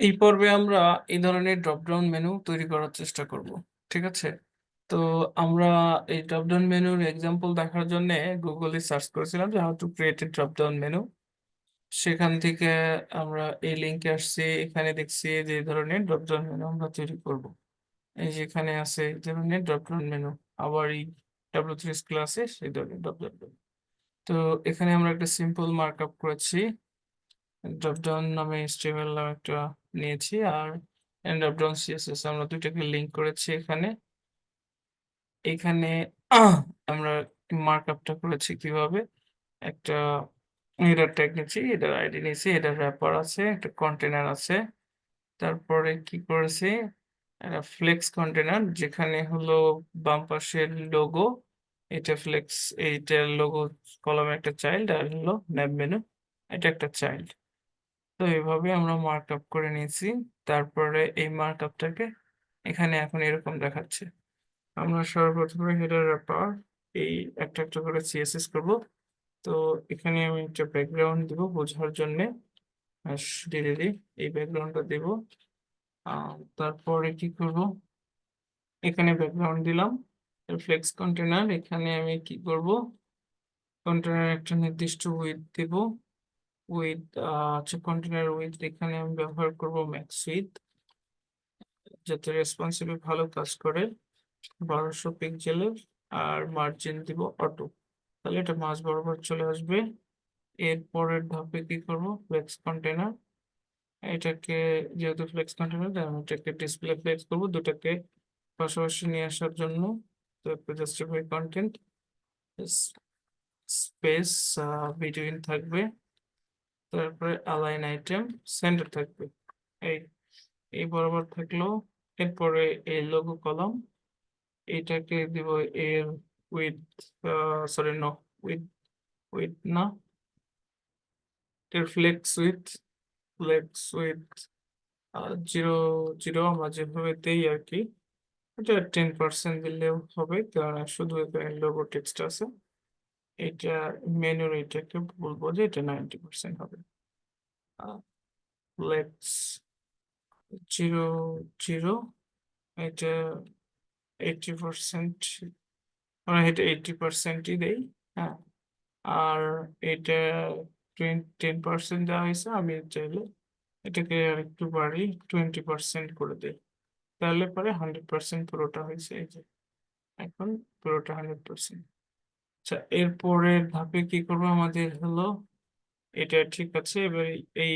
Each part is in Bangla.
এই পর্বে আমরা এই ধরনের ড্রপ ডাউন মেনু তৈরি করার চেষ্টা করব। ঠিক আছে? তো আমরা এই ড্রপ ডাউন মেনুর এক্সাম্পল দেখার জন্য গুগলে সার্চ করেছিলাম যে how to create a drop down menu. সেখান থেকে আমরা এই লিঙ্কে আসছি। এখানে দেখছি যে এই ধরনের ড্রপ ডাউন মেনু আমরা তৈরি করব। এই যে এখানে আছে এই ধরনের ড্রপ ডাউন মেনু। আবার এই W3 ক্লাসে সেই ধরনের ড্রপ ডাউন মেনু। তো এখানে আমরা একটা সিম্পল মার্কআপ করেছি। ড্রপ ডাউন নামে HTML নামে একটা নিয়েছি, আর ড্রপ ডাউন CSS আমরা দুইটাকে লিংক করেছি এখানে। এখানে আমরা মার্কআপটা করেছি কিভাবে, একটা হেডার ট্যাগ নিয়েছি, হেডার আইডি নিয়েছি, হেডার র্যাপার আছে, একটা কন্টেনার আছে। তারপরে কি করেছি, একটা ফ্লেক্স কন্টেনার যেখানে হলো বাম পাশের লোগো, এটা ফ্লেক্স, এইটার লোগো কলামে একটা চাইল্ড, আর হলো ন্যাব মেনু, এটা একটা চাইল্ড। তো এভাবে আমরা মার্কআপ করে নিয়েছি। তারপরে এই মার্কআপটাকে এখানে এখন এরকম দেখাচ্ছে। আমরা সর্বপ্রথমে হেডার র্যাপার এই একটা একটা করে সিএসএস করব। তো এখানে আমি একটা ব্যাকগ্রাউন্ড দিব বোঝার জন্য, ডিরেক্টলি এই ব্যাকগ্রাউন্ডটা দেব। তারপরে কি করব, এখানে ব্যাকগ্রাউন্ড দিলাম। ফ্লেক্স কন্টেনার, এখানে আমি কি করব, কন্টেনার একটা নির্দিষ্ট উইথ দেব। উইথ আচ্ছা, কন্টেনার উইথ এখানে আমি ব্যবহার করব ম্যাক্স উইথ, যাতে রেসপন্সিভ ভালো কাজ করে, 1200 পিক্সেলের। আর মার্জিন দিব অটো, তাহলে এটা মাঝ বরাবর চলে আসবে। এর পরের ধাপে কি করব, ফ্লেক্স কন্টেনার, এটাকে যেহেতু ফ্লেক্স কন্টেনার, আমি এটাকে ডিসপ্লে ফ্লেক্স করব দুটাকে পাশাপাশি নিয়ে আসার জন্য। তো একটা জাস্টিফাই কন্টেন্ট স্পেস বিটুইন থাকবে, তারপরে অ্যালাইন আইটেম সেন্টার থাকবে। এই এই বরাবর থাকলো। এরপরে এই লোগো কলাম, এটাকে দিব এর with, sorry no, with with না, এর ফ্লেক্স উইথ 0 0 আমরা যেভাবে দেই আর কি, এটা 10% দিলেও হবে, কারণ শুধু এখানে লোগো টেক্সট আছে। এটা মেনুর, এটাকে বলবো যে এটা 90% হবে। ফ্লেক্স 0 0, এটা 80%, আমরা এটা 80%ই দেই। হ্যাঁ, আর এটা 10% দেওয়া হয়েছে, আমি চাইলে এটাকে আর একটু বাড়ি 20% করে দিই, তাহলে পরে 100% পুরোটা হয়েছে। এই যে এখন পুরোটা 100%। আচ্ছা, এরপরের ধাপে কি করবো, আমাদের হলো এটা ঠিক আছে, এবার এই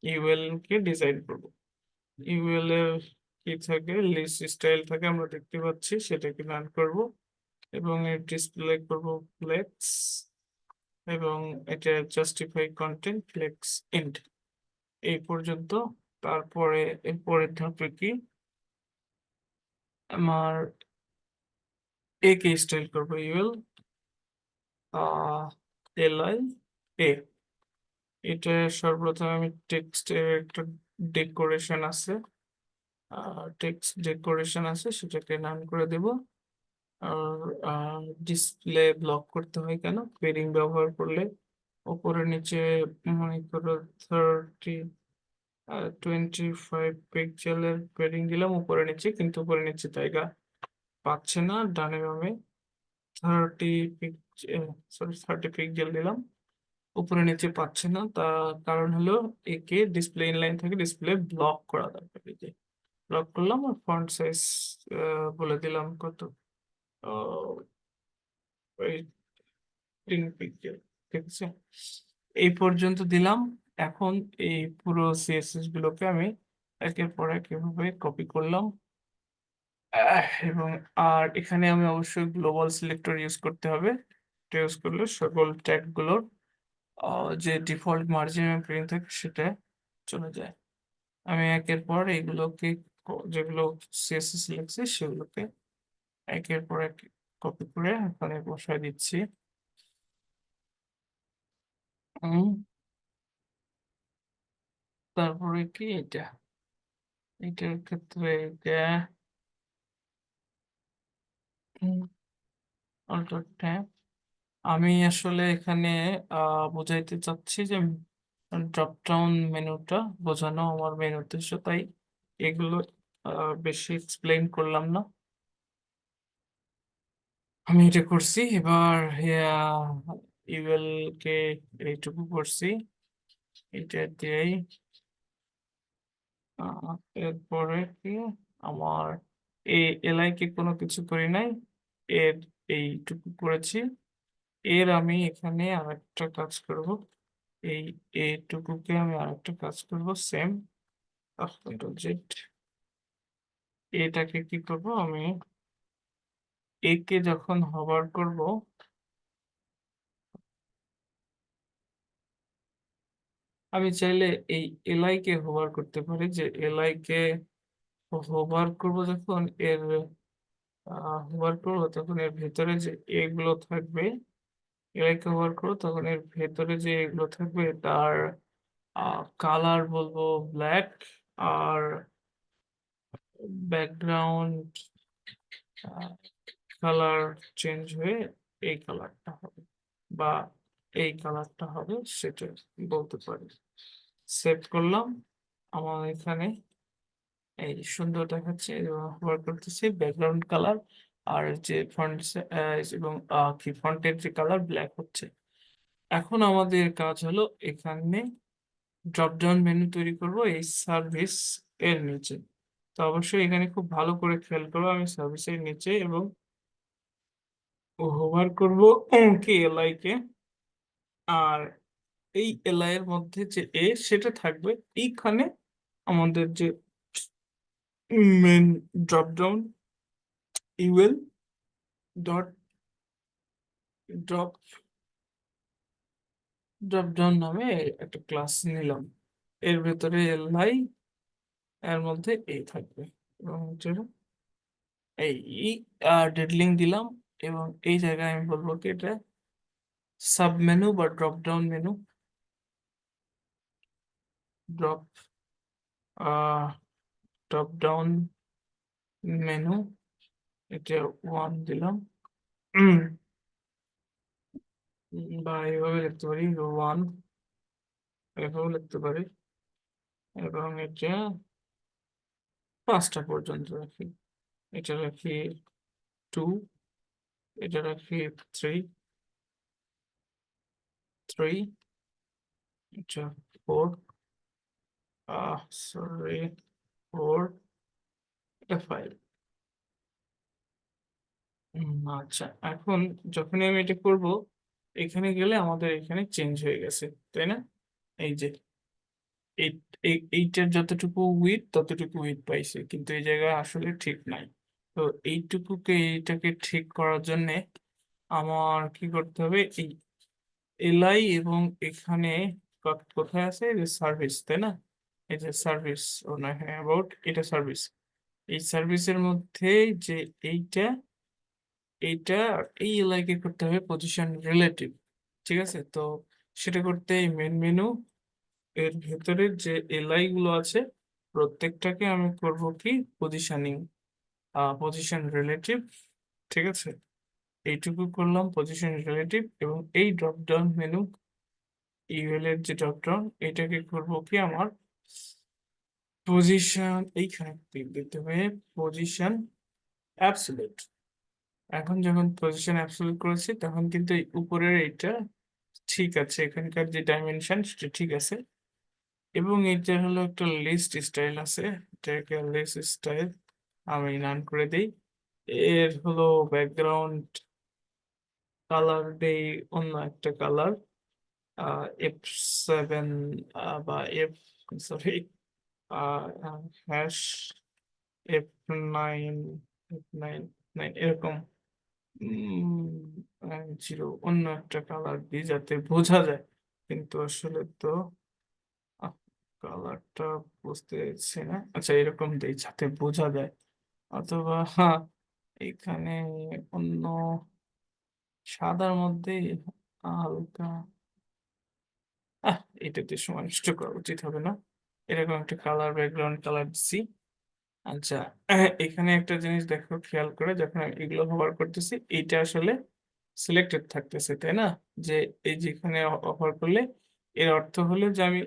ইউএল কে ডিজাইন করব। ইউএল এর কি থাকে, লিস্ট স্টাইল থাকে, আমরা দেখতে পাচ্ছি, সেটাকে রান করব এবং এর ডিসপ্লে করব ফ্লেক্স, এবং এটা জাস্টিফাই কন্টেন্ট ফ্লেক্স এন্ড, এই পর্যন্ত। তারপরে এর পরের ধাপে কি, আমার এ কে স্টাইল করবো, ইউএল এলআই এ, এটা সর্বপ্রথম আমি টেক্সটের একটা ডেকোরেশন আছে, টেক্সট ডেকোরেশন আছে, সেটাকে নাম করে দেব। আর ডিসপ্লে ব্লক করতে হয় কেন, পেরিং ব্যবহার করলে উপরে নিচে মনে করো 25 পিক্সেলের পেরিং দিলাম উপরে নিচে, কিন্তু উপরে নিচে জায়গা পাচ্ছে না ডানে বামে। 30 পিক্সেল, সরি 30 পিক্সেল দিলাম, উপরে নিচে পাচ্ছে না, তার কারণ হলো একে ডিসপ্লে ইনলাইন থেকে ডিসপ্লে ব্লক করা দরকার। এই যে ব্লক করলাম, আর ফন্ট সাইজ বলে দিলাম কত, 18 পিক্সেল। ঠিক আছে, এই পর্যন্ত দিলাম। এখন এই পুরো সিএসএস গুলোকে আমি একের পর এক এভাবে কপি করলাম। এবং আর এখানে আমি অবশ্যই গ্লোবাল সিলেক্টর ইউজ করতে হবে। এটা ইউজ করলে সকল ট্যাগ গুলোর যে ডিফল্ট মার্জিন প্রিন্ট থাকে সেটা চলে যায়। আমি একের পর এইগুলোকে যেগুলো সিএসএস লিখছি সেগুলোকে একের পর এক কপি করে এখানে বসায় দিচ্ছি। হুম, তারপরে কি এটা, এটার ক্ষেত্রে এটা অল্টার ট্যাব, আমি আসলে এখানে বোঝাইতে চাচ্ছি যে ড্রপ ডাউন মেনুটা বোঝানো আমার মেন উদ্দেশ্য, তাই এগুলো বেশি এক্সপ্লেইন করলাম না। আমি এটা করছি এবার। ইউএল কে এইটুকু করছি, এটা দিয়েই এরপরে কি আমার এলআই কে কোনো কিছু করি নাই, এর এইটুকু করেছি। এর আমি এখানে আরেকটা কাজ করব, এই এটুকুকে আমি আরেকটা কাজ করব সেম। কন্ট্রোল জেড, এটাকে কি করব আমি, একে যখন হভার করব আমি চাইলে এই এলআই কে হোভার করতে পারি, যে এলআই কে হোভার করব যখন এর হোভার করবো তখন এর ভেতরে যে এগুলো থাকবে, এলআই কে হোভার করবো তখন এর ভেতরে যে এগুলো থাকবে তার কালার বলবো ব্ল্যাক, আর ব্যাকগ্রাউন্ড কালার চেঞ্জ হয়ে এই কালারটা হবে বা এই কালারটা হবে, সেটা বলতে পারি। সেভ করলাম, আমার এখানে এই সুন্দর দেখাচ্ছে এবং ব্যবহার করতেছি ব্যাকগ্রাউন্ড কালার, আর যে ফন্ট এবং কি ফন্টের যে কালার ব্ল্যাক হচ্ছে। এখন আমাদের কাজ হলো এখানে ড্রপ ডাউন মেনু তৈরি করব এই সার্ভিস এর নিচে। তো অবশ্যই এখানে খুব ভালো করে খেয়াল করবো, আমি সার্ভিসের নিচে এবং হোভার করব কি এলআই কে, আর এই এলআই এর মধ্যে যে সেটা থাকবে এইখানে আমাদের যে main drop down UL dot drop drop down নামে একটা ক্লাস নিলাম, এর ভেতরে এলআই, এর মধ্যে এই থাকবে এবং হচ্ছে এই ডেড লিঙ্ক দিলাম। এবং এই জায়গায় আমি বলবো কি এটা সাব মেনু বা drop down menu, drop drop down menu, এটা 1 দিলাম। উম, বা এইভাবে লিখতে পারি 1, এভাবে লিখতে পারি, এবং এটা 5টা পর্যন্ত রাখি, এটা রাখি 2, এটা রাখি 3, এটা 4, সরি 4, এটা 5। আচ্ছা, এখন যখনই আমি এটা করব এখানে গেলে আমাদের এখানে চেঞ্জ হয়ে গেছে, তাই না? এই যে এইটার যতটুকু উইথ ততটুকু উইথ পাইছে, কিন্তু এই জায়গায় আসলে ঠিক নাই। তো এইটাকে ঠিক করার জন্য আমার কি করতে হবে, এই এলআই এবং এখানে কোথায় আছে, এই যে সার্ভিস, তাই না? এই যে সার্ভিস, ও না, হ্যাঁ অ্যাবাউট, এটা সার্ভিস। এই সার্ভিসের মধ্যে যে এইটা, এইটা আর এই এলআই কে করতে হবে পজিশন রিলেটিভ। ঠিক আছে, তো সেটা করতে এই মেন মেনু এর ভেতরে যে এলআই গুলো আছে প্রত্যেকটাকে আমি করব কি পজিশনিং, পজিশন রিলেটিভ। ঠিক আছে, এইটুকু করলাম পজিশন রিলেটিভ, এবং এই ড্রপ ডাউন মেনু ইউএল এর যে ড্রপ ডাউন এটাকে করব কি আমার পজিশন, এইখানে ক্লিক দিতে হবে পজিশন অ্যাবসলিউট। এখন যখন পজিশন অ্যাবসলিউট করেছি তখন কিন্তু এই উপরের এইটা ঠিক আছে, এখানকার যে ডাইমেনশন সেটা ঠিক আছে। এবং এটা হলো একটা লিস্ট স্টাইল আছে, এটাকে লিস্ট স্টাইল আমি নাম করে দিই। এর হলো ব্যাকগ্রাউন্ড কালার দেই অন্য একটা কালার, F7, বা সরি হ্যাশ F9, F9 এরকম 0 অন্য একটা কালার দিই যাতে বোঝা যায়, কিন্তু আসলে তো কালারটা বুঝতেছি না। আচ্ছা, এরকম দিই যাতে বোঝা যায়, অথবা এখানে অন্য সাদার মধ্যে হালকা, আহ এটাতে সময় নষ্ট করা উচিত হবে না, এরকম একটা কালার ব্যাকগ্রাউন্ড কালার দিচ্ছি। আচ্ছা, এখানে একটা জিনিস দেখো খেয়াল করে, যখন আমি এগুলো ব্যবহার করতেছি এইটা আসলে সিলেক্টেড থাকতেছে, তাই না? যে এই যেখানে অফার করলে এর অর্থ হলো যে আমি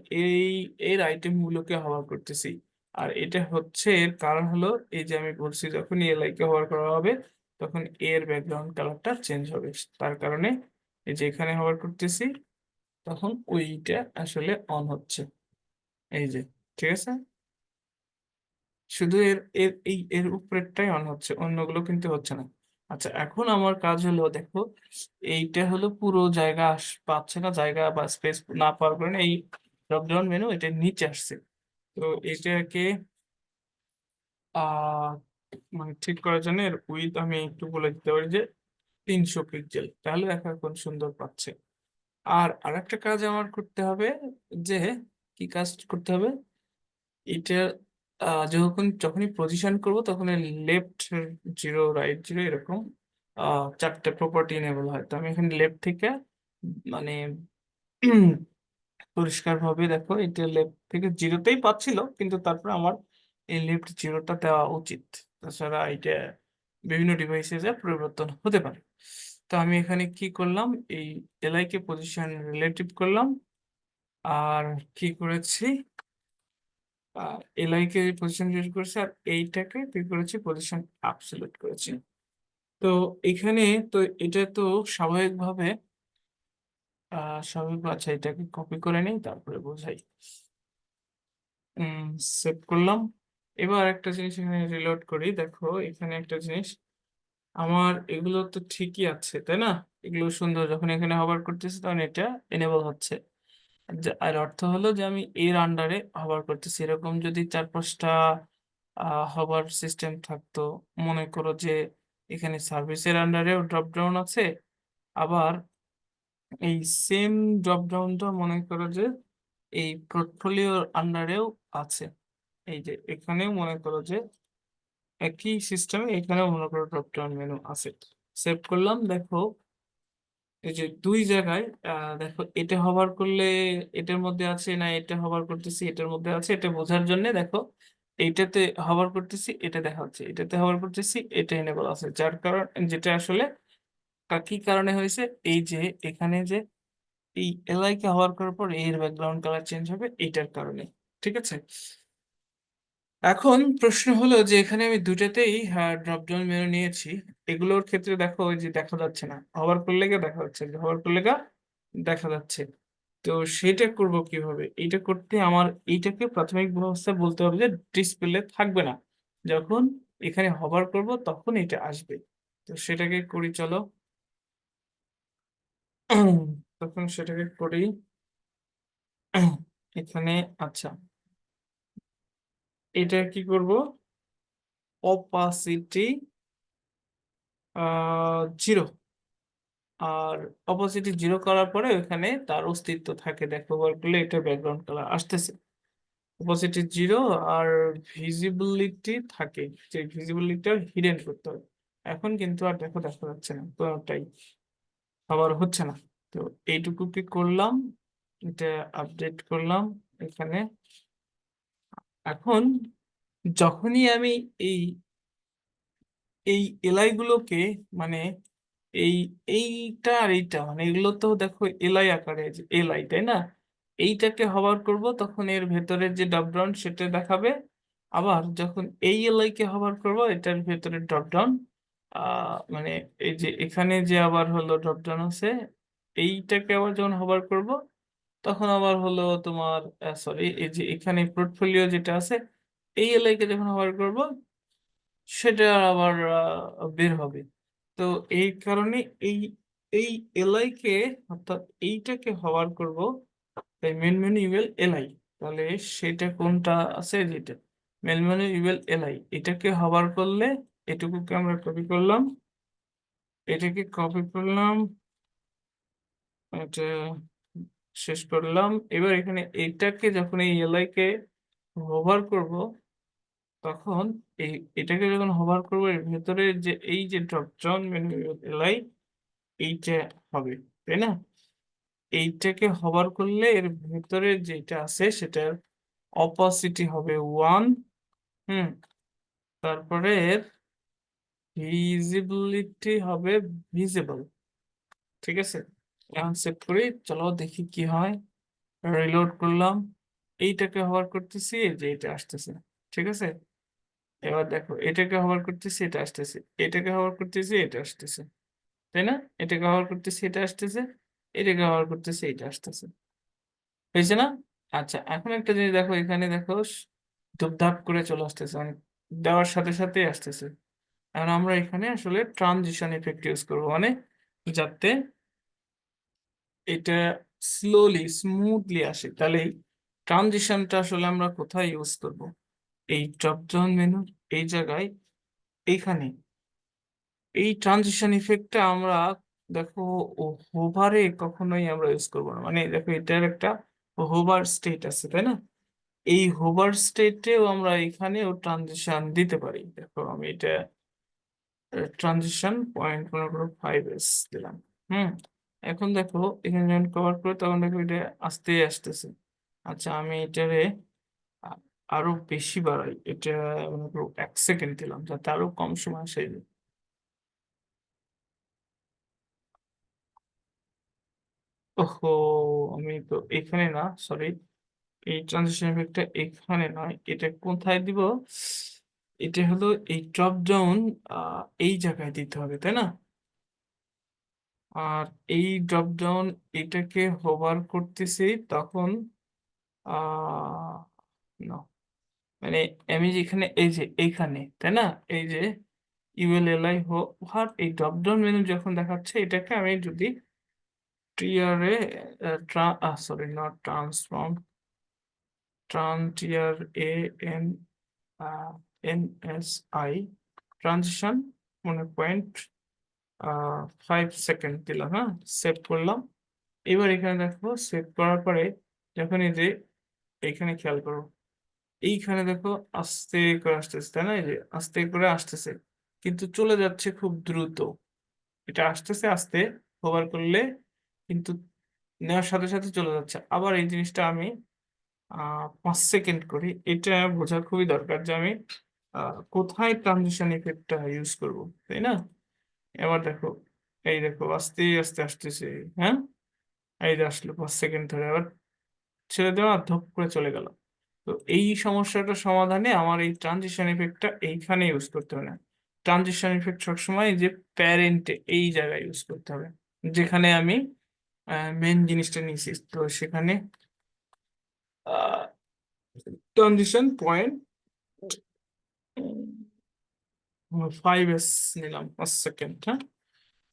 এর আইটেম গুলোকে হওয়ার করতেছি। আর এটা হচ্ছে এর কারণ হলো এই যে আমি বলছি যখন এলআই কে হওয়ার করা হবে তখন এর ব্যাকগ্রাউন্ড কালারটা চেঞ্জ হবে, তার কারণে এই যে এখানে হওয়ার করতেছি তখন ওইটা আসলে অন হচ্ছে, এই যে, ঠিক আছে। শুধু এর এর এই এর উপরেরটাই অন হচ্ছে, অন্যগুলো কিন্তু হচ্ছে না। আচ্ছা, এখন আমার কাজ হলো দেখো, এইটা হলো পুরো জায়গা পাচ্ছে না, জায়গা বা স্পেস না পাওয়ার কারণে এই ড্রপ ডাউন মেনু এটা নিচে আসছে। তো এটাকে আহ মানে ঠিক করার জন্য এর উইথ আমি একটু বলে দিতে পারি যে 300 পিক্সেল, তাহলে দেখা কোন সুন্দর পাচ্ছে। আর আরেকটা কাজ আমার করতে হবে, যে কি কাজ করতে হবে, এটা যখনই পজিশন করব তখন লেফট জিরো রাইট জিরো এরকম চারটে প্রপার্টি এনেবল হয়। তো আমি এখানে লেফট থেকে মানে পরিষ্কার ভাবে দেখো এটা লেফট থেকে জিরোতেই পাচ্ছিল, কিন্তু তারপর আমার এই লেফট জিরোটা দেওয়া উচিত, তাছাড়া এটা বিভিন্ন ডিভাইসে যা পরিবর্তন হতে পারে। তো আমি এখানে কি করলাম, এই এলআই কে পজিশন রিলেটিভ করলাম, আর কি করেছি, এলআই কে পজিশন রিলেটিভ করেছি, আর এইটাকে কি করেছি পজিশন অ্যাবসলিউট করেছি। তো এখানে, তো এটা তো স্বাভাবিকভাবে আচ্ছা এটাকে কপি করে নিই তারপরে বোঝাই। সেভ করলাম। এবার একটা জিনিস এখানে রিলোড করি, দেখো এখানে একটা জিনিস, আমার এগুলো তো ঠিকই আছে তাই না, এগুলো সুন্দর, যখন এখানে হবার করতেছি তখন এটা এনেবল হচ্ছে। আর অর্থ হলো যে আমি এর আন্ডারে হবার করতেছি, এরকম যদি 4-5টা হবার সিস্টেম থাকতো, মনে করো যে এখানে সার্ভিসের আন্ডারেও ড্রপ ডাউন আছে, আবার এই সেম ড্রপ ডাউনটা মনে করো যে এই পোর্টফোলিওর আন্ডারেও আছে, এই যে এখানেও মনে করো যে একই সিস্টেমে এখানেও মনে করো ড্রপ ডাউন মেনু আছে। সেভ করলাম, দেখো এই যে দুই জায়গায় দেখো এটা হবার করলে এটার মধ্যে আছে না, এটা হবার করতেছি এটার মধ্যে আছে, এটা বোঝার জন্য দেখো এইটাতে হবার করতেছি এটা দেখা হচ্ছে, এটাতে হবার করতেছি এটা এনেবল আছে, যার কারণ যেটা আসলে কি কারণে হয়েছে, এই যে এখানে যে এই এলআই কে হওয়ার করার পর এর ব্যাকগ্রাউন্ড কালার চেঞ্জ হবে এইটার কারণে, ঠিক আছে। এখন প্রশ্ন হলো যে এখানে আমি দুটাতেই ড্রপ ডাউন মেনু নিয়েছি, এগুলোর ক্ষেত্রে দেখো ওই যে দেখা যাচ্ছে না, হবার করলে গা দেখা যাচ্ছে, হবার করলে গা দেখা যাচ্ছে। তো সেটা করব কিভাবে, এইটা করতে আমার এইটাকে প্রাথমিক অবস্থায় বলতে হবে যে ডিসপ্লে থাকবে না, যখন এখানে হবার করব তখন এটা আসবে। তো সেটাকে করি চলো। তখন সেটাকে করি এখানে। আচ্ছা, এটা কি করব, অপাসিটি 0, আর অপোজিট জিরো করার পরে ওখানে তার অস্তিত্ব থাকে, দেখো বার করলে এটা ব্যাকগ্রাউন্ড কালার আসতেছে, অপোজিট জিরো, আর ভিজিবিলিটি থাকে, যে ভিজিবিলিটি হিডেন করতে হবে। এখন কিন্তু আর দেখো দেখা যাচ্ছে না, কোনোটাই আবার হচ্ছে না। তো এইটুকু কি করলাম, এটা আপডেট করলাম এখানে। এখন যখনই আমি এই এই এলআই গুলোকে মানে এই এইটা আর এইটা মানে এগুলো তো দেখো এলআই আকারে, এলআই তাই না, এইটাকে হবার করব তখন এর ভেতরের যে ড্রপ ডাউন সেটা দেখাবে, আবার যখন এই এলআই কে হবার করব এটার ভেতরে ড্রপ ডাউন মানে এই যে এখানে যে আবার হলো ড্রপ ডাউন আছে, এইটাকে আবার যখন হবার করব তখন আবার হলো তোমার সরি এই যে এখানে পোর্টফোলিও যেটা আছে এই এলআই কে যখন হবার করব সেটা আবার বের হবে। তো এই কারণে এই এই এলআই কে অর্থাৎ এইটাকে হওয়ার করব, তাই মেন মেনু ইউএল এলআই, তাহলে সেটা কোনটা আছে, যেটা মেন মেনু ইউএল এলআই, এটাকে হওয়ার করলে এটুকুকে আমরা কপি করলাম, এটাকে কপি করলাম, এটা শেষ করলাম। এবার এখানে এটাকে যখন এই এলআই কে হোভার করব তখন এই এটাকে যখন হোভার করবো এর ভেতরে যে এই যে ড্রপ ডাউন মেনু এলাই এইটা হবে, তাই না, এইটাকে হোভার করলে এর ভেতরে যেটা আছে সেটার অপাসিটি হবে 1। হুম, তারপরে এর ভিজিবিলিটি হবে ভিজিবল, ঠিক আছে। এখন সেভ করি, চলো দেখি কি হয়। রিলোড করলাম, এইটাকে হওয়ার করতেছি, এই যে এটা আসতেছে, ঠিক আছে। এবার দেখো এটাকে হওয়ার করতেছি, এটা আসতেছে, এটাকে হওয়ার করতেছি, এটা আসতেছে, তাই না? এটাকে হওয়ার করতেছি, এটা আসতেছে, এটাকে হওয়ার করতেছি, এটা আসতেছে, হয়েছে না? আচ্ছা, এখন একটা জিনিস দেখো, এখানে দেখো ধুপধাপ করে চলে আসতেছে, মানে দেওয়ার সাথে সাথে আসতেছে। আর আমরা এখানে আসলে ট্রানজিশন ইফেক্ট ইউজ করবো, মানে যাতে এটা স্লোলি স্মুথলি আসে। তাহলে এই ট্রানজিশনটা আসলে আমরা কোথায় ইউজ করব? এই ড্রপ ডাউন মেনুর এই জায়গায়, এইখানে এই ট্রানজিশন ইফেক্টটা আমরা দেখো হোভারে কখনোই আমরা ইউজ করবো না। মানে দেখো এটার একটা হোভার স্টেট আছে, তাই না? এই হোভার স্টেটেও আমরা এখানেও ট্রানজিশন দিতে পারি। দেখো আমি এটা ট্রানজিশন পয়েন্ট মনে করো 5s দিলাম। হুম, এখন দেখো এখানে যখন কভার করে তখন দেখো এটা আস্তে আসতেছে। আচ্ছা, আমি এটারে আ- আরো বেশি বাড়াই, এটা মনে করো 1 সেকেন্ড দিলাম, যাতে আরো কম সময় আসে। ওহো, আমি তো এখানে না, সরি, এই ট্রানজিশন ইফেক্টটা এখানে নয়, এটা কোথায় দিব? এটা হলো এই ড্রপ ডাউন এই জায়গায় দিতে হবে, তাই না? আর এই ড্রপ ডাউন এটাকে হোভার করতেছি তখন আহ no, মানে আমি যেখানে এই যে এইখানে, তাই না? এই যে ইউএলএলআই হোভার, এই ড্রপ ডাউন মেনু যখন দেখাচ্ছে, এটাকে আমি যদি টিআরএ সরি নট ট্রান্সফর্ম, ট্রানটিয়ার A N N S I transition মানে পয়েন্ট 5 সেকেন্ড দিলাম, হ্যাঁ, সেভ করলাম। এবার এখানে দেখো সেভ করার পরে যখন এই যে এইখানে খেয়াল করো, এইখানে দেখো আস্তে করে আসতেছে, তাই না? এই যে আস্তে করে আসতেছে, কিন্তু চলে যাচ্ছে খুব দ্রুত। এটা আসতেছে আস্তে, হোভার করলে কিন্তু নেওয়ার সাথে সাথে চলে যাচ্ছে। আবার এই জিনিসটা আমি 5 সেকেন্ড করি, এটা বোঝা খুবই দরকার যে আমি কোথায় ট্রানজিশন ইফেক্টটা ইউজ করব, তাই না? এবার দেখো, এই দেখো আস্তে আস্তে আসতেছে, হ্যাঁ, এই যে আসলো 5 সেকেন্ড ধরে, আবার ছেড়ে দেওয়া, ধপ করে চলে গেল। তো এই সমস্যাটা সমাধানে আমার এই ট্রানজিশন ইফেক্টটা এইখানে ইউজ করতে হবে না। ট্রানজিশন ইফেক্ট সবসময় এই যে প্যারেন্টে এই জায়গায় ইউজ করতে হবে, যেখানে আমি মেন জিনিসটা নিয়েছি। তো সেখানে ট্রানজিশন পয়েন্ট 5s নিলাম, 5 সেকেন্ড, হ্যাঁ,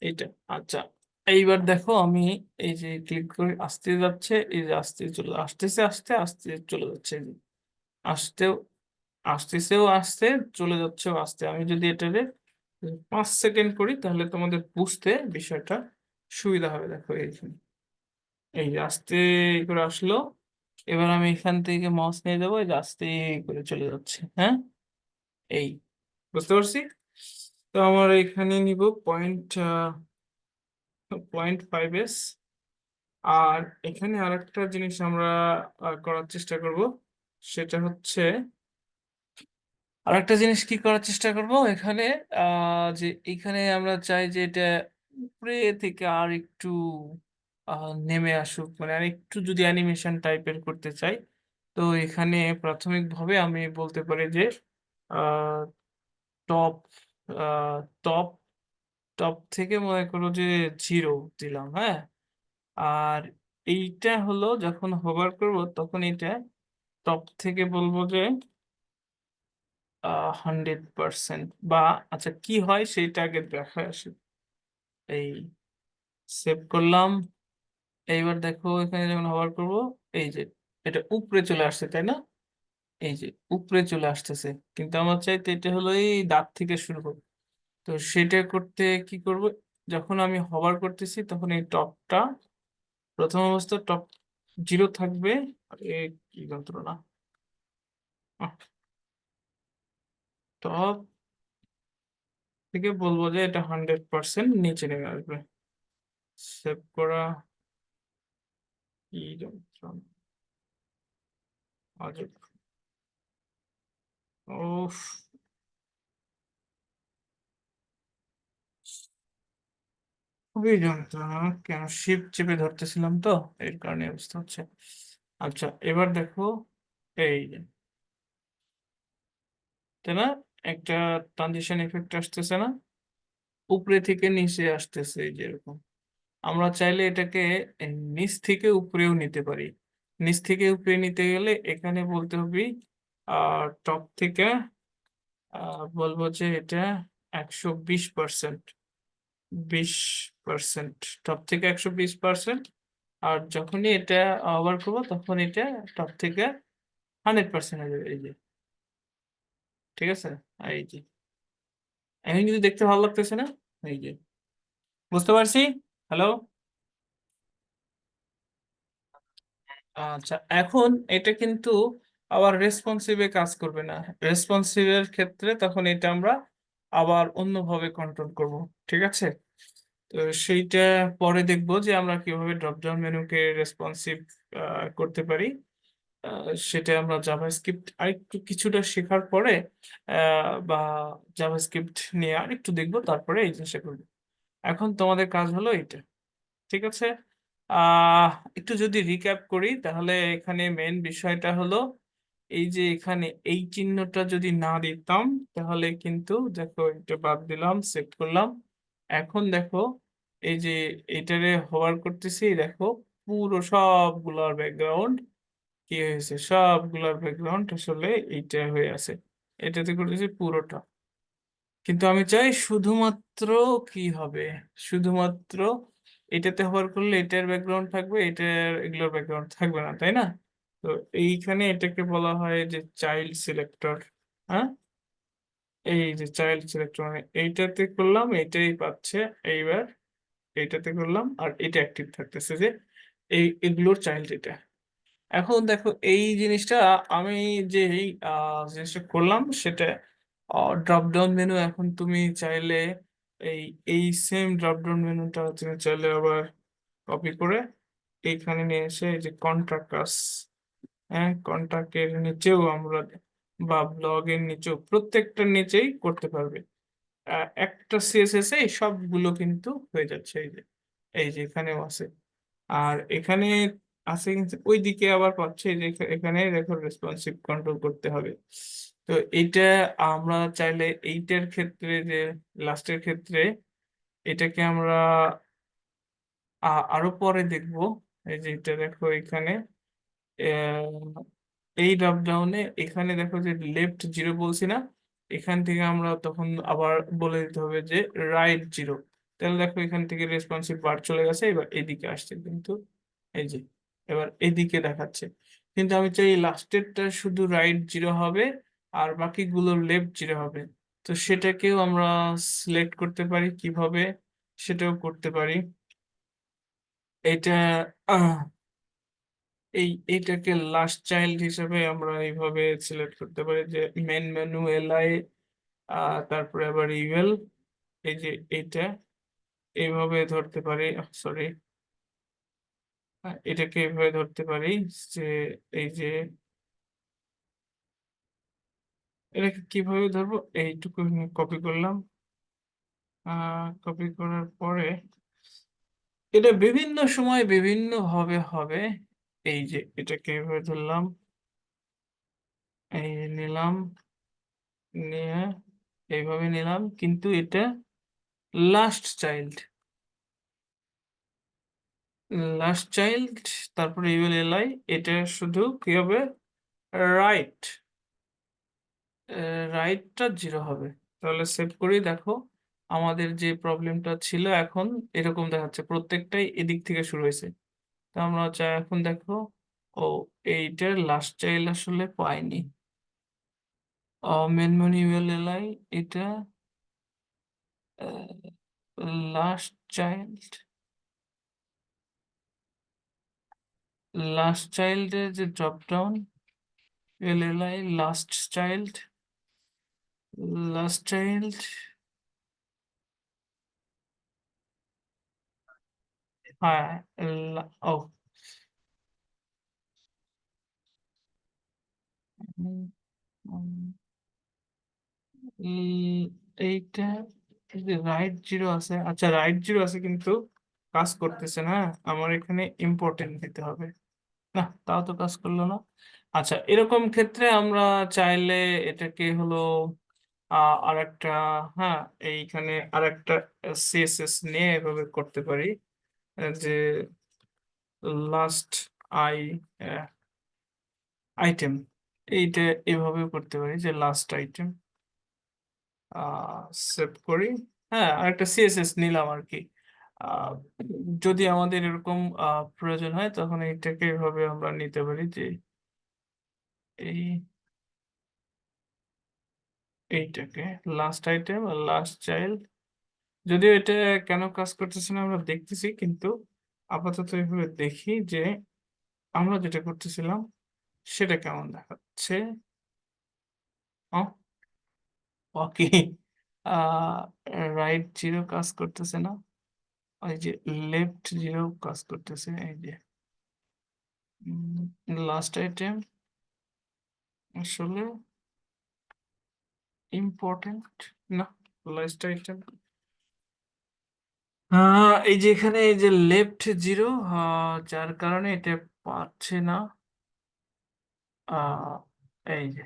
এইটা। আচ্ছা, এইবার দেখো আমি এই যে ক্লিক করে আসতে যাচ্ছে, এই যে আসতে চলে আসতেছে, আস্তে আস্তে চলে যাচ্ছে, এই যে আসতেও আসতেছেও আসতে, চলে যাচ্ছেও আসতে। আমি যদি এটারে 5 সেকেন্ড করি তাহলে তোমাদের বুঝতে বিষয়টা সুবিধা হবে। দেখো এই যে আস্তে করে আসলো, এবার আমি এখান থেকে মাউস নিয়ে যাবো, এই যে আস্তে করে চলে যাচ্ছে, হ্যাঁ, এই, বুঝতে পারছি। তো আমার এখানে নিব পয়েন্ট 0.5s। আর এখানে আরেকটা জিনিস আমরা করার চেষ্টা করব, সেটা হচ্ছে আরেকটা জিনিস কি করার চেষ্টা করব এখানে, যে এখানে আমরা চাই যে এটা উপরে থেকে আর একটু নেমে আসুক, মানে আর একটু যদি অ্যানিমেশন টাইপের করতে চাই, তো এখানে প্রাথমিকভাবে আমি বলতে পারি যে টপ টপ টপ থেকে মনে করো যে 0 দিলাম, হ্যাঁ। আর এইটা হলো যখন হোভার করব তখন এটা টপ থেকে বলবো যে 100%, বা আচ্ছা কি হয় সেইটা আগে দেখা আসে। এই সেভ করলাম। এইবার দেখো এখানে যখন হোভার করব, এই যে এটা উপরে চলে আসছে, তাই না? এই যে উপরে চলে আসতেছে, কিন্তু আমার চাইতে এটা হলো এই দাঁত থেকে শুরু করব। তো সেটা করতে কি করব, যখন আমি হোভার করতেছি তখন এই টপটা, প্রথম অবস্থা টপ 0 থাকবে। আরে কি যন্ত্রণা, টপ থেকে বলবো যে এটা 100% নিচে নেমে আসবে। সেভ করা, কি যন্ত্রণা, আজব, উফ, খুবই যন্ত্রণা। কেন শিপ চেপে ধরতেছিলাম তো, এর কারণে অবস্থা হচ্ছে। আচ্ছা, এবার দেখো, এই যে, তাই না, একটা ট্রানজিশন এফেক্ট আসতেছে না, উপরে থেকে নিচে আসতেছে এই যে এরকম। আমরা চাইলে এটাকে নিচ থেকে উপরেও নিতে পারি। নিচ থেকে উপরে নিতে গেলে এখানে বলতে হবে টপ থেকে বলবো যে এটা 120%, 20%, টপ থেকে 120%। আর যখনই এটা ওভার করবো তখন এটা টপ থেকে 100% হয়ে যাবে, এই যে, ঠিক আছে। আর এই যে, এখন কিন্তু দেখতে ভালো লাগতেছে না, এই যে, বুঝতে পারছি। হ্যালো। আচ্ছা, এখন এটা কিন্তু আবার রেসপন্সিভে কাজ করবে না। রেসপন্সিভের ক্ষেত্রে তখন এটা আমরা আবার অন্যভাবে কন্ট্রোল করব, ঠিক আছে। তো সেইটা পরে দেখবো যে আমরা কিভাবে ড্রপ ডাউন মেনুকে রেসপন্সিভ করতে পারি। সেটা আমরা জাভাস্ক্রিপ্ট আরেকটু কিছুটা শেখার পরে বা জাভাস্ক্রিপ্ট নিয়ে আরেকটু দেখবো, তারপরে এই জিনিসটা করবো। এখন তোমাদের কাজ হলো এটা, ঠিক আছে। একটু যদি রিক্যাপ করি তাহলে এখানে মেন বিষয়টা হলো এই যে এখানে এই চিহ্নটা যদি না দিতাম তাহলে কিন্তু দেখো এটা বাদ দিলাম, সেভ করলাম। এখন দেখো এই যে এটারে হোভার করতেছি, দেখো পুরো সবগুলোর ব্যাকগ্রাউন্ড কি হয়েছে, সবগুলোর ব্যাকগ্রাউন্ড আসলে এইটা হয়ে আছে। এটাতে করেছি পুরোটা, কিন্তু আমি চাই শুধুমাত্র কি হবে, শুধুমাত্র এটাতে হওয়ার করলে এটার ব্যাকগ্রাউন্ড থাকবে, এটার এগুলোর ব্যাকগ্রাউন্ড থাকবে না, তাই না? তো এইখানে এটাকে বলা হয় যে চাইল্ড সিলেক্টর। হ্যাঁ, এই যে চাইল্ড সিলেক্টর, মানে এইটাতে করলাম এটাই পাচ্ছে। এইবার এইটাতে করলাম আর এটা অ্যাক্টিভ থাকতেছে যে এগুলোর চাইল্ড এটা। এখন দেখো এই জিনিসটা আমি যে এই জিনিসটা করলাম সেটা ড্রপ ডাউন মেনু। এখন তুমি চাইলে এই এই সেম ড্রপ ডাউন মেনুটা তুমি চাইলে আবার কপি করে এইখানে নিয়ে এসে এই যে কন্ট্রাক্টাস, হ্যাঁ, কন্ট্রাক্টের নিচেও আমরা বা ব্লগের নিচেও প্রত্যেকটার নিচেই করতে পারবে। একটা সিএসএস এই সবগুলো কিন্তু হয়ে যাচ্ছে, এই যে, এই যে এখানেও আছে। আর এখানে আছে কিন্তু ওইদিকে আবার পাচ্ছে যে এখানে দেখো রেসপন্সিভ কন্ট্রোল করতে হবে। তো এইটা আমরা চাইলে এইটার ক্ষেত্রে যে লাস্টের ক্ষেত্রে এটাকে আমরা আরো পরে দেখবো। এই যে এটা দেখো এখানে এই ড্রপ ডাউনে এখানে দেখো যে লেফট জিরো বলছি না, এখান থেকে আমরা তখন আবার বলে দিতে হবে যে রাইট জিরো। তাহলে দেখো এখান থেকে রেসপন্সিভ বার চলে গেছে, এবার এদিকে আসছে কিন্তু, এই যে, এবার এদিকে দেখাচ্ছে। কিন্তু আমি চাই লাস্টেরটা শুধু রাইট জিরো হবে আর বাকিগুলো লেফট জিরো হবে। তো সেটাকেও আমরা সিলেক্ট করতে পারি কিভাবে, সেটাও করতে পারি। এটা এইটাকে লাস্ট চাইল্ড হিসেবে আমরা এইভাবে সিলেক্ট করতে পারি যে মেন মেনু এলআই, তারপরে আবার ইভেল, এই যে এইটা এইভাবে ধরতে পারি। সরি, এটাকে এইভাবে ধরতে পারি যে এই যে এটাকে কিভাবে ধরবো, এইটুকু কপি করলাম। কপি করার পরে এটা বিভিন্ন সময় বিভিন্ন ভাবে হবে। এই যে এটাকে এইভাবে ধরলাম, এই নিলাম, নিয়ে এইভাবে নিলাম, কিন্তু এটা লাস্ট চাইল্ড, লাস্ট চাইল্ড, তারপরে ইউএল এলআই, এটা শুধু কি হবে, রাইট, রাইটটা জিরো হবে। তাহলে সেভ করি, দেখো আমাদের যে প্রবলেমটা ছিল এখন এরকম দেখাচ্ছে, প্রত্যেকটাই এদিক থেকে শুরু হয়েছে। তো আমরা চাই এখন দেখো, ও, এইটার লাস্ট চাইল্ড আসলে পাইনি। মেন মেনু ইউএল এলআই, এটা লাস্ট চাইল্ড, লাস্ট চাইল্ডের যে drop down L L I last child, last child, হ্যাঁ, ও, উম, উম, এইটা রাইট জিরো আছে, আচ্ছা রাইট জিরো আছে কিন্তু কাজ করতেছে না। আমার এখানে ইম্পর্টেন্ট দিতে হবে। না, তাও তো কাজ করলো না। আচ্ছা, এরকম ক্ষেত্রে আমরা চাইলে এটাকে হলো আর একটা, হ্যাঁ, এইখানে আর একটা সিএসএস নিয়ে এভাবে করতে পারি, যে লাস্ট আই আইটেম, এইটা এভাবেও করতে পারি যে লাস্ট আইটেম, সেভ করি। হ্যাঁ, আর একটা সিএসএস নিলাম আর কি। আহ, যদি আমাদের এরকম প্রয়োজন হয় তখন এইটাকে এভাবে আমরা নিতে পারি যে এই এইটাকে লাস্ট আইটেম আর লাস্ট চাইল্ড। যদিও এটা কেন কাজ করতেছে না আমরা দেখতেছি, কিন্তু আপাতত এভাবে দেখি যে আমরা যেটা করতেছিলাম সেটা কেমন দেখাচ্ছে। ওকে, রাইট জিরো কাজ করতেছে না, ওই যে লেফট জিরো কাজ করতেছে। এই যে লাস্ট আইটেম আসলে ইম্পর্টেন্ট না, লাস্ট আইটেম এই যে এখানে এই যে লেফট জিরো, যার কারণে এটা পাচ্ছে না। আহ এই যে,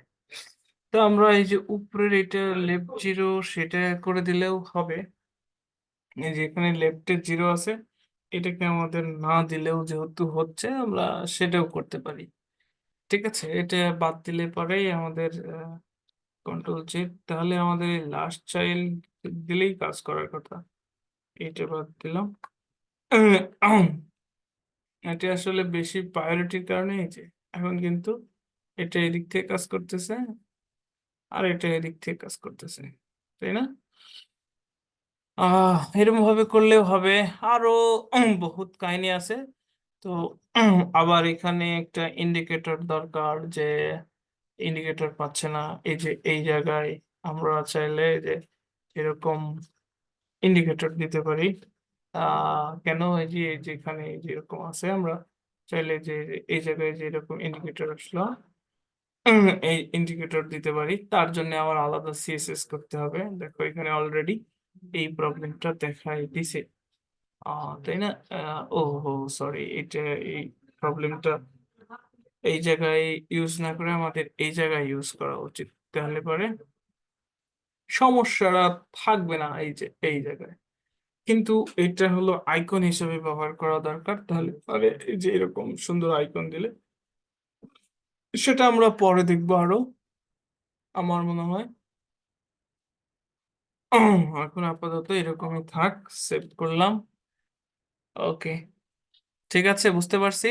তো আমরা এই যে উপরের এটা লেফট জিরো সেটা করে দিলেও হবে। এই যে এখানে লেফটে জিরো আছে, এটাকে আমাদের না দিলেও যেহেতু হচ্ছে, আমরা সেটাও করতে পারি। ঠিক আছে, এটা বাদ দিলে পরেই আমাদের কন্ট্রোল জেড, তাহলে আমাদের লাস্ট চাইল্ড দিলেই কাজ করার কথা। এটা বাদ দিলাম। এটা আসলে বেশি প্রায়োরিটির কারণে এই যে এখন কিন্তু এটা এদিক থেকে কাজ করতেছে আর এটা এদিক থেকে কাজ করতেছে, তাই না? এরকম ভাবে করলেও হবে। আরো বহুত কাহিনী আছে। তো আবার এখানে একটা ইন্ডিকেটর দরকার, যে ইন্ডিকেটর পাচ্ছে না। এই যে এই জায়গায় আমরা চাইলে যে এরকম ইন্ডিকেটর দিতে পারি। কেন, এই যে যেখানে যেরকম আছে আমরা চাইলে যে এই জায়গায় যে এরকম ইন্ডিকেটর আসলো, এই ইন্ডিকেটর দিতে পারি। তার জন্য আমার আলাদা সিএসএস করতে হবে। দেখো এখানে অলরেডি এই প্রবলেমটা দেখাই দিছে, তাই না? ও হো, সরি, এটা এই প্রবলেমটা এই জায়গায় ইউজ না করে আমাদের এই জায়গায় ইউজ করা উচিত, তাহলে পরে সমস্যাটা থাকবে না এই যে এই জায়গায়। কিন্তু এটা হলো আইকন হিসেবে ব্যবহার করা দরকার, তাহলে পরে এই যে এরকম সুন্দর আইকন দিলে, সেটা আমরা পরে দেখবো আরো, আমার মনে হয়। এখন আপাতত এরকমই থাক, সেভ করলাম। ওকে, ঠিক আছে, বুঝতে পারছি।